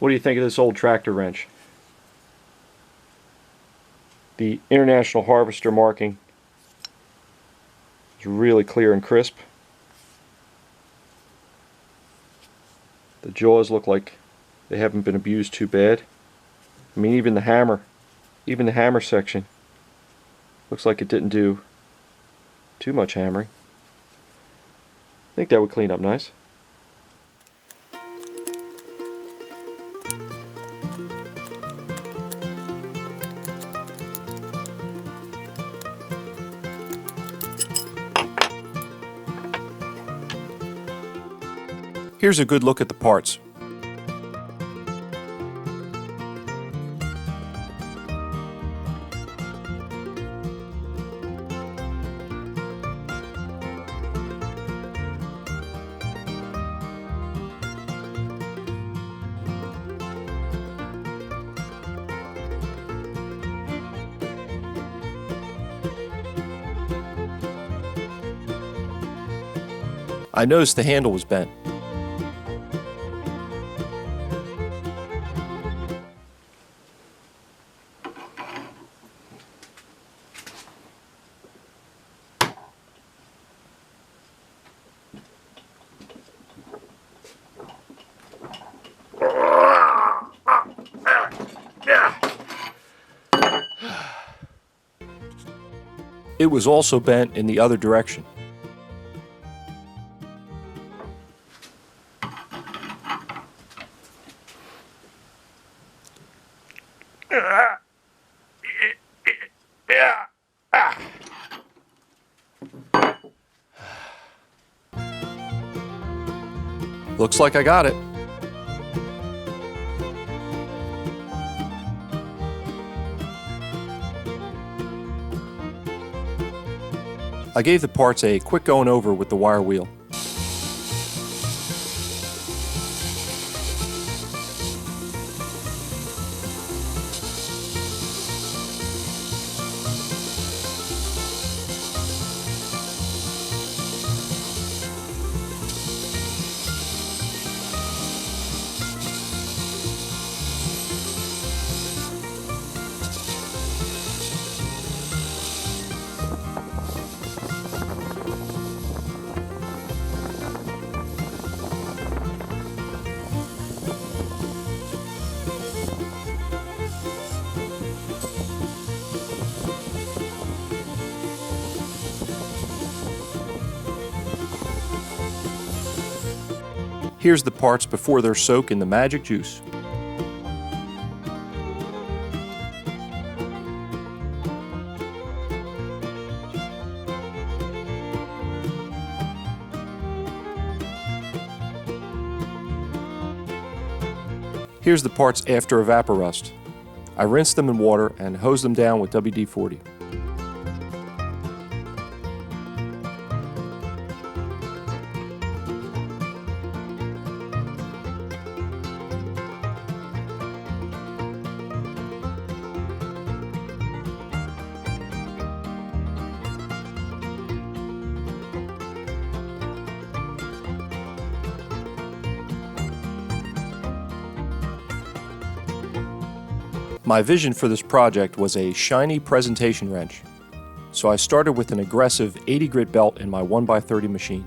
What do you think of this old tractor wrench? The International Harvester marking is really clear and crisp. The jaws look like they haven't been abused too bad. I mean, even the hammer section looks like it didn't do too much hammering. I think that would clean up nice. Here's a good look at the parts. I noticed the handle was bent. It was also bent in the other direction. Looks like I got it. I gave the parts a quick going over with the wire wheel. Here's the parts before they're soaked in the magic juice. Here's the parts after evaporust. I rinsed them in water and hosed them down with WD-40. My vision for this project was a shiny presentation wrench, so I started with an aggressive 80 grit belt in my 1x30 machine.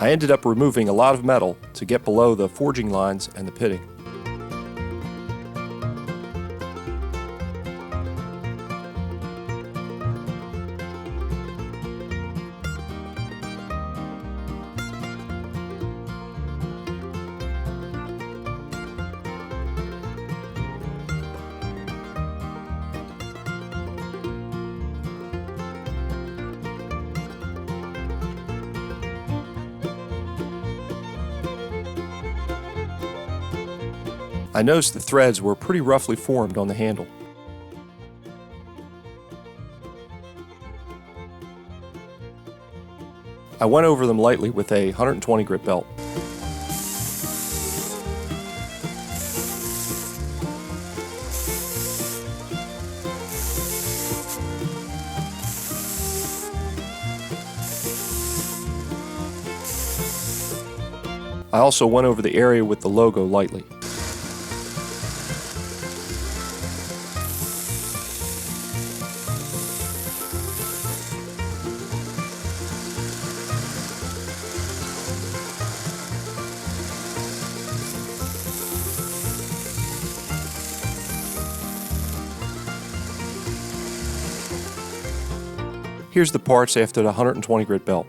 I ended up removing a lot of metal to get below the forging lines and the pitting. I noticed the threads were pretty roughly formed on the handle. I went over them lightly with a 120 grit belt. I also went over the area with the logo lightly. Here's the parts after the 120 grit belt.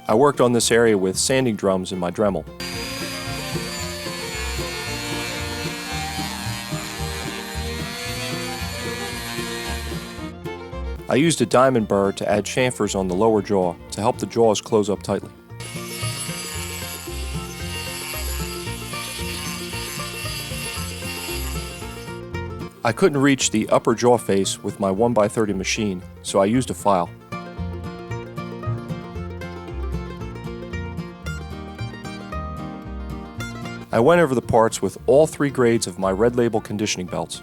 I worked on this area with sanding drums in my Dremel. I used a diamond burr to add chamfers on the lower jaw to help the jaws close up tightly. I couldn't reach the upper jaw face with my 1x30 machine, so I used a file. I went over the parts with all 3 grades of my Red Label conditioning belts.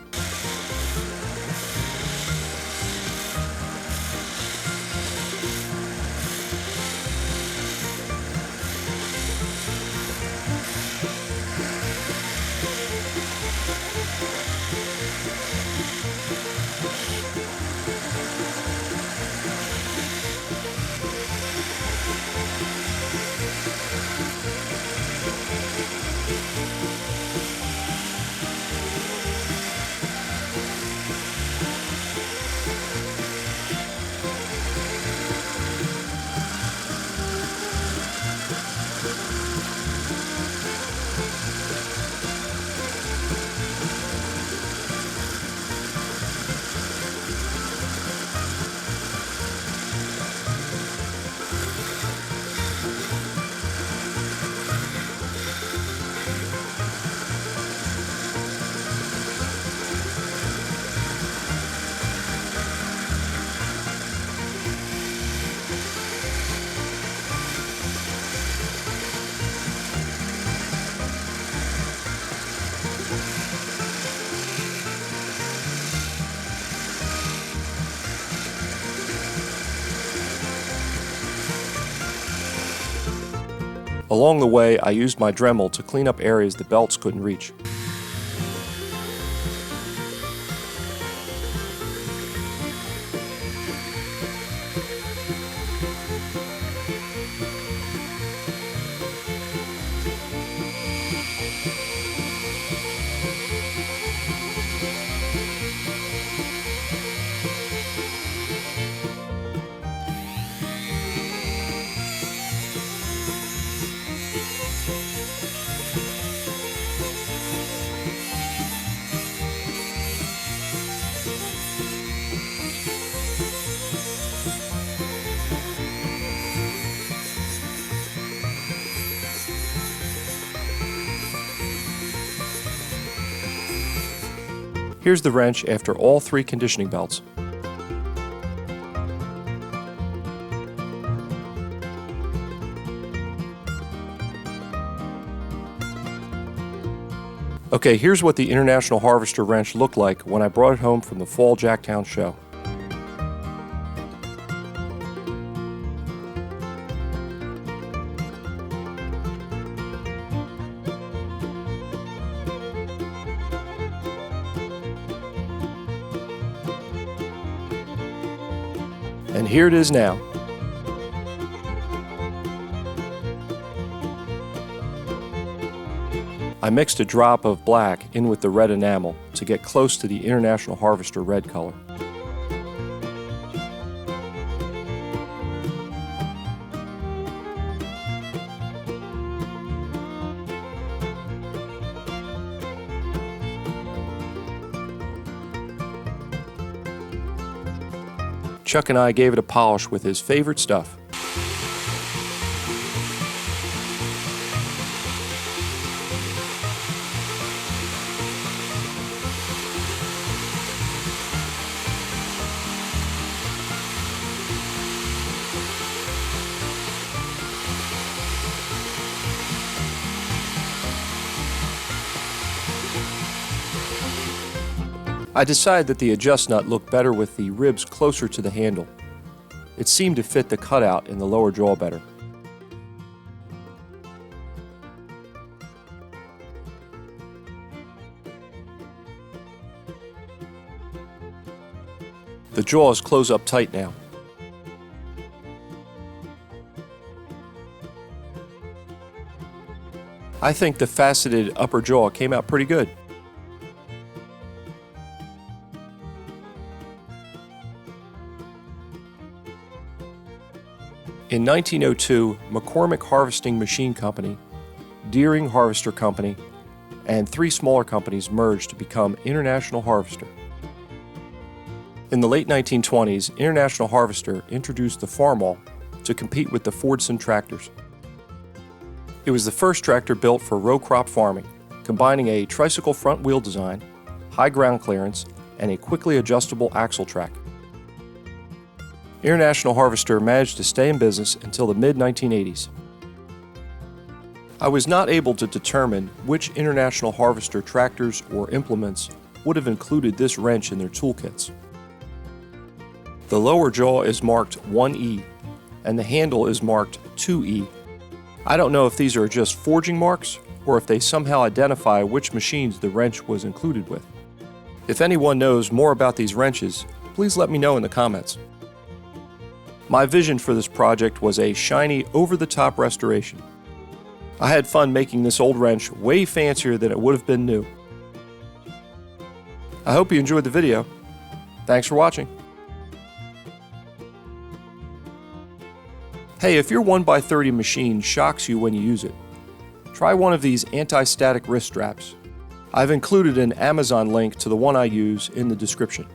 Along the way, I used my Dremel to clean up areas the belts couldn't reach. Here's the wrench after all 3 conditioning belts. Okay, here's what the International Harvester wrench looked like when I brought it home from the Fall Jacktown show. And here it is now. I mixed a drop of black in with the red enamel to get close to the International Harvester red color. Chuck and I gave it a polish with his favorite stuff. I decided that the adjust nut looked better with the ribs closer to the handle. It seemed to fit the cutout in the lower jaw better. The jaws close up tight now. I think the faceted upper jaw came out pretty good. In 1902, McCormick Harvesting Machine Company, Deering Harvester Company, and 3 smaller companies merged to become International Harvester. In the late 1920s, International Harvester introduced the Farmall to compete with the Fordson tractors. It was the first tractor built for row crop farming, combining a tricycle front wheel design, high ground clearance, and a quickly adjustable axle track. International Harvester managed to stay in business until the mid-1980s. I was not able to determine which International Harvester tractors or implements would have included this wrench in their toolkits. The lower jaw is marked 1E, and the handle is marked 2E. I don't know if these are just forging marks or if they somehow identify which machines the wrench was included with. If anyone knows more about these wrenches, please let me know in the comments. My vision for this project was a shiny, over-the-top restoration. I had fun making this old wrench way fancier than it would have been new. I hope you enjoyed the video. Thanks for watching. Hey, if your 1x30 machine shocks you when you use it, try one of these anti-static wrist straps. I've included an Amazon link to the one I use in the description.